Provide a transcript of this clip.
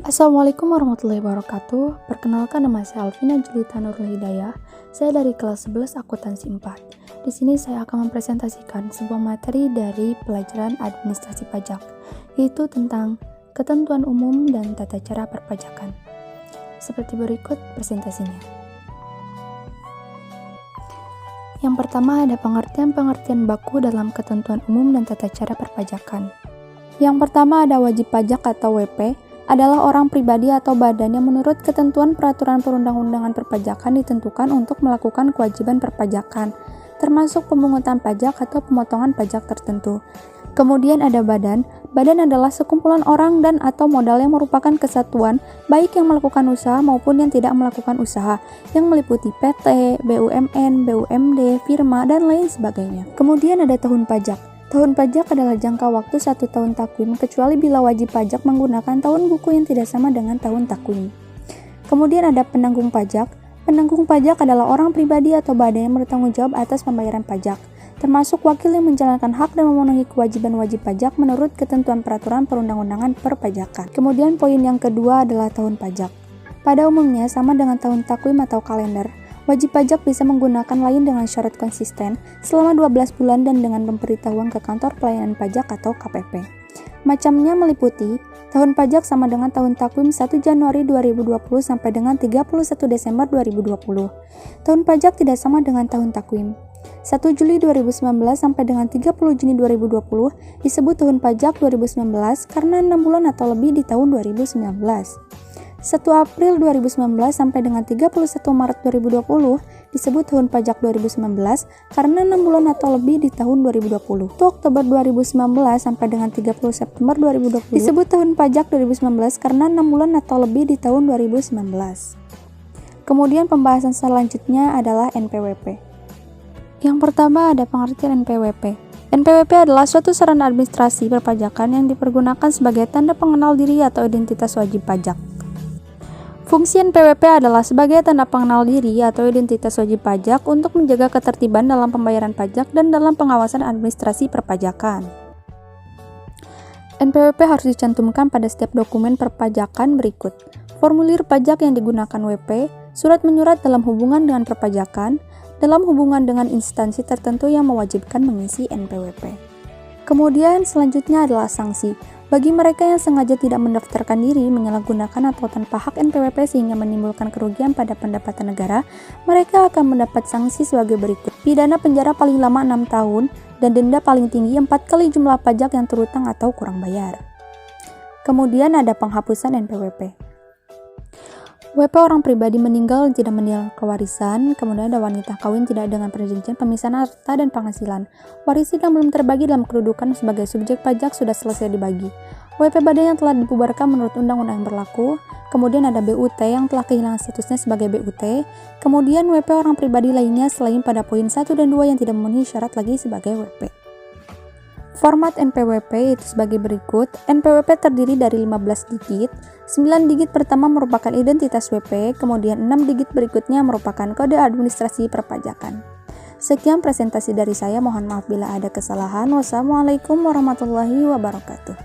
Assalamualaikum warahmatullahi wabarakatuh. Perkenalkan, nama saya Alvina Julita Nurul Hidayah. Saya dari kelas 11 akuntansi 4. Di sini saya akan mempresentasikan sebuah materi dari pelajaran administrasi pajak, yaitu tentang ketentuan umum dan tata cara perpajakan. Seperti berikut presentasinya. Yang pertama ada pengertian-pengertian baku dalam ketentuan umum dan tata cara perpajakan. Yang pertama ada wajib pajak atau WP, adalah orang pribadi atau badan yang menurut ketentuan peraturan perundang-undangan perpajakan ditentukan untuk melakukan kewajiban perpajakan, termasuk pemungutan pajak atau pemotongan pajak tertentu. Kemudian ada badan. Badan adalah sekumpulan orang dan atau modal yang merupakan kesatuan, baik yang melakukan usaha maupun yang tidak melakukan usaha, yang meliputi PT, BUMN, BUMD, firma, dan lain sebagainya. Kemudian ada tahun pajak. Tahun pajak adalah jangka waktu 1 tahun takwim, kecuali bila wajib pajak menggunakan tahun buku yang tidak sama dengan tahun takwim. Kemudian ada penanggung pajak. Penanggung pajak adalah orang pribadi atau badan yang bertanggung jawab atas pembayaran pajak, termasuk wakil yang menjalankan hak dan memenuhi kewajiban wajib pajak menurut ketentuan peraturan perundang-undangan perpajakan. Kemudian poin yang kedua adalah tahun pajak. Pada umumnya sama dengan tahun takwim atau kalender. Wajib pajak bisa menggunakan lain dengan syarat konsisten selama 12 bulan dan dengan pemberitahuan ke kantor pelayanan pajak atau KPP. Macamnya meliputi tahun pajak sama dengan tahun takwim 1 Januari 2020 sampai dengan 31 Desember 2020. Tahun pajak tidak sama dengan tahun takwim. 1 Juli 2019 sampai dengan 30 Juni 2020 disebut tahun pajak 2019 karena 6 bulan atau lebih di tahun 2019. 1 April 2019 sampai dengan 31 Maret 2020 disebut tahun pajak 2019 karena 6 bulan atau lebih di tahun 2020. 1 Oktober 2019 sampai dengan 30 September 2020 disebut tahun pajak 2019 karena 6 bulan atau lebih di tahun 2019. Kemudian pembahasan selanjutnya adalah NPWP. Yang pertama ada pengertian NPWP. NPWP adalah suatu sarana administrasi perpajakan yang dipergunakan sebagai tanda pengenal diri atau identitas wajib pajak. Fungsi NPWP adalah sebagai tanda pengenal diri atau identitas wajib pajak untuk menjaga ketertiban dalam pembayaran pajak dan dalam pengawasan administrasi perpajakan. NPWP harus dicantumkan pada setiap dokumen perpajakan berikut: formulir pajak yang digunakan WP, surat menyurat dalam hubungan dengan perpajakan, dalam hubungan dengan instansi tertentu yang mewajibkan mengisi NPWP. Kemudian selanjutnya adalah sanksi. Bagi mereka yang sengaja tidak mendaftarkan diri, menyalahgunakan atau tanpa hak NPWP sehingga menimbulkan kerugian pada pendapatan negara, mereka akan mendapat sanksi sebagai berikut: pidana penjara paling lama 6 tahun dan denda paling tinggi 4 kali jumlah pajak yang terutang atau kurang bayar. Kemudian ada penghapusan NPWP. WP orang pribadi meninggal dan tidak meninggalkan warisan. Kemudian ada wanita kawin tidak dengan perjanjian pemisahan harta dan penghasilan. Warisan yang belum terbagi dalam kedudukan sebagai subjek pajak sudah selesai dibagi. WP badan yang telah dibubarkan menurut undang-undang yang berlaku. Kemudian ada BUT yang telah kehilangan statusnya sebagai BUT. Kemudian WP orang pribadi lainnya selain pada poin 1 dan 2 yang tidak memenuhi syarat lagi sebagai WP. Format NPWP itu sebagai berikut. NPWP terdiri dari 15 digit. 9 digit pertama merupakan identitas WP, kemudian 6 digit berikutnya merupakan kode administrasi perpajakan. Sekian presentasi dari saya, mohon maaf bila ada kesalahan. Wassalamualaikum warahmatullahi wabarakatuh.